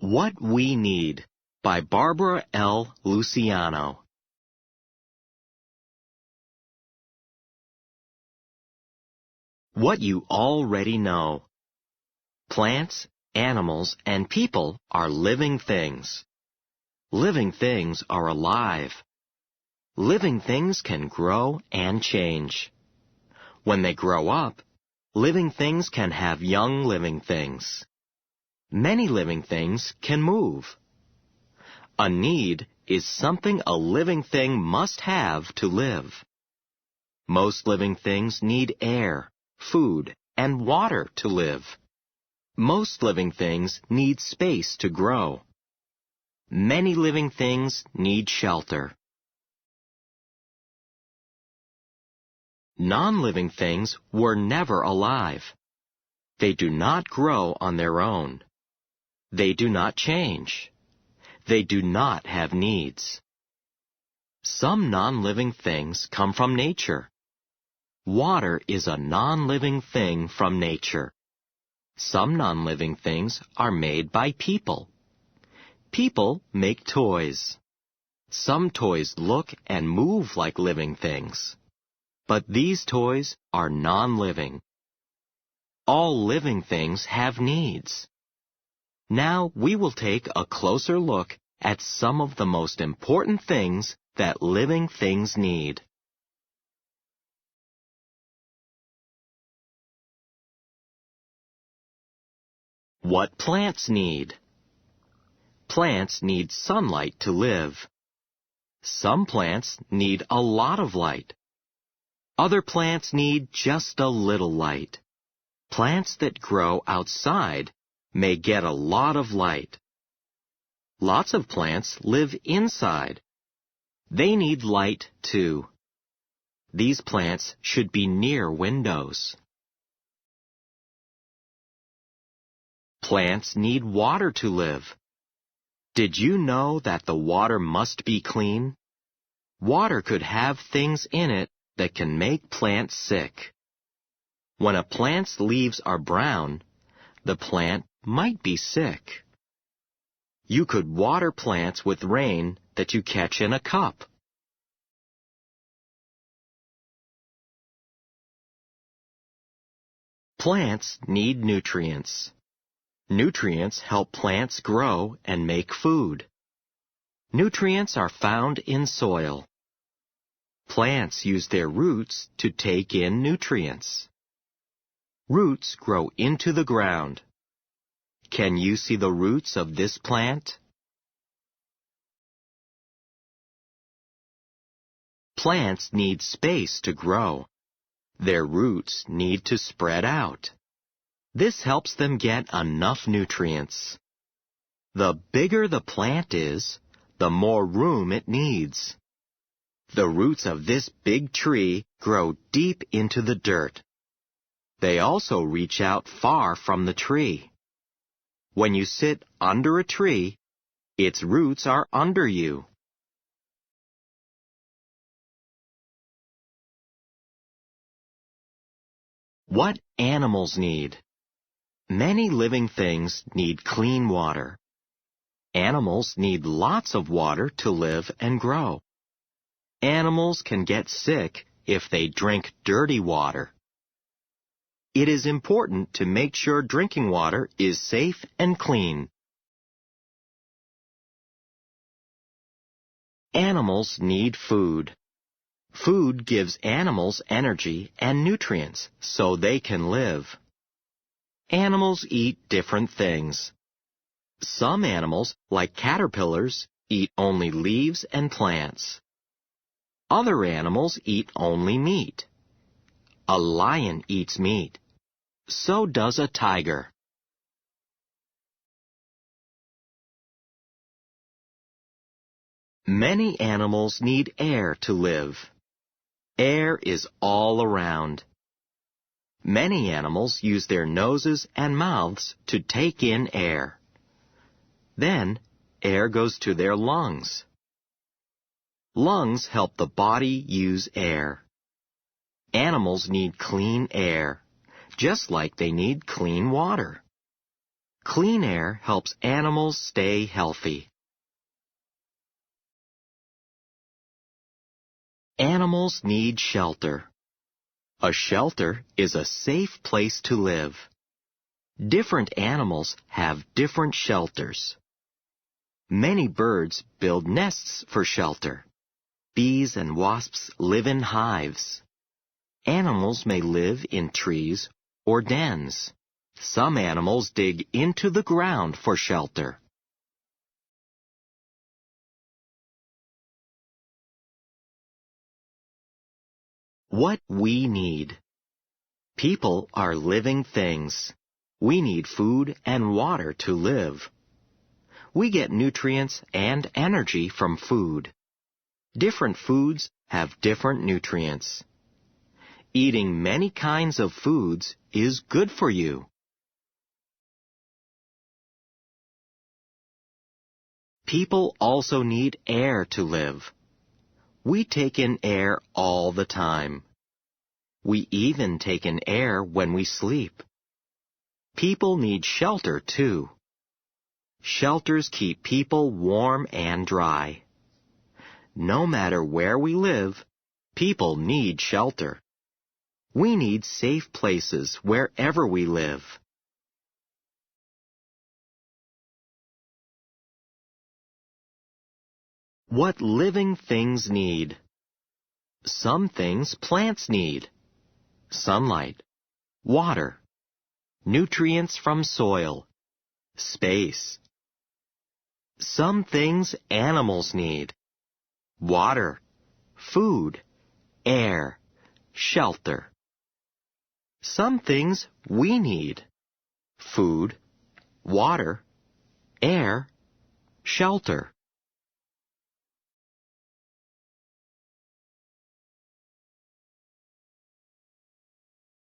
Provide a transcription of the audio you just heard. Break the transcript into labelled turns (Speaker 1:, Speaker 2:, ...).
Speaker 1: What We Need by Barbara L. Luciano. What you already know. Plants, animals, and people are living things. Living things are alive. Living things can grow and change. When they grow up, living things can have young living things. Many living things can move. A need is something a living thing must have to live. Most living things need air, food, and water to live. Most living things need space to grow. Many living things need shelter. Non-living things were never alive. They do not grow on their own. They do not change. They do not have needs. Some non-living things come from nature. Water is a non-living thing from nature. Some non-living things are made by people. People make toys. Some toys look and move like living things. But these toys are non-living. All living things have needs. Now we will take a closer look at some of the most important things that living things need. What plants need. Plants need sunlight to live. Some plants need a lot of light. Other plants need just a little light. Plants that grow outside may get a lot of light. Lots of plants live inside. They need light too. These plants should be near windows. Plants need water to live. Did you know that the water must be clean? Water could have things in it that can make plants sick. When a plant's leaves are brown, the plant might be sick. You could water plants with rain that you catch in a cup. Plants need nutrients. Nutrients help plants grow and make food. Nutrients are found in soil. Plants use their roots to take in nutrients. Roots grow into the ground. Can you see the roots of this plant? Plants need space to grow. Their roots need to spread out. This helps them get enough nutrients. The bigger the plant is, the more room it needs. The roots of this big tree grow deep into the dirt. They also reach out far from the tree. When you sit under a tree, its roots are under you. What animals need. Many living things need clean water. Animals need lots of water to live and grow. Animals can get sick if they drink dirty water. It is important to make sure drinking water is safe and clean. Animals need food. Food gives animals energy and nutrients so they can live. Animals eat different things. Some animals, like caterpillars, eat only leaves and plants. Other animals eat only meat. A lion eats meat. So does a tiger. Many animals need air to live. Air is all around. Many animals use their noses and mouths to take in air. Then, air goes to their lungs. Lungs help the body use air. Animals need clean air, just like they need clean water. Clean air helps animals stay healthy. Animals need shelter. A shelter is a safe place to live. Different animals have different shelters. Many birds build nests for shelter. Bees and wasps live in hives. Animals may live in trees or dens. Some animals dig into the ground for shelter. What we need. People are living things. We need food and water to live. We get nutrients and energy from food. Different foods have different nutrients. Eating many kinds of foods is good for you. People also need air to live. We take in air all the time. We even take in air when we sleep. People need shelter too. Shelters keep people warm and dry. No matter where we live, people need shelter. We need safe places wherever we live. What living things need. Some things plants need. Sunlight, water, nutrients from soil, space. Some things animals need. Water, food, air, shelter. Some things we need. Food, water, air, shelter.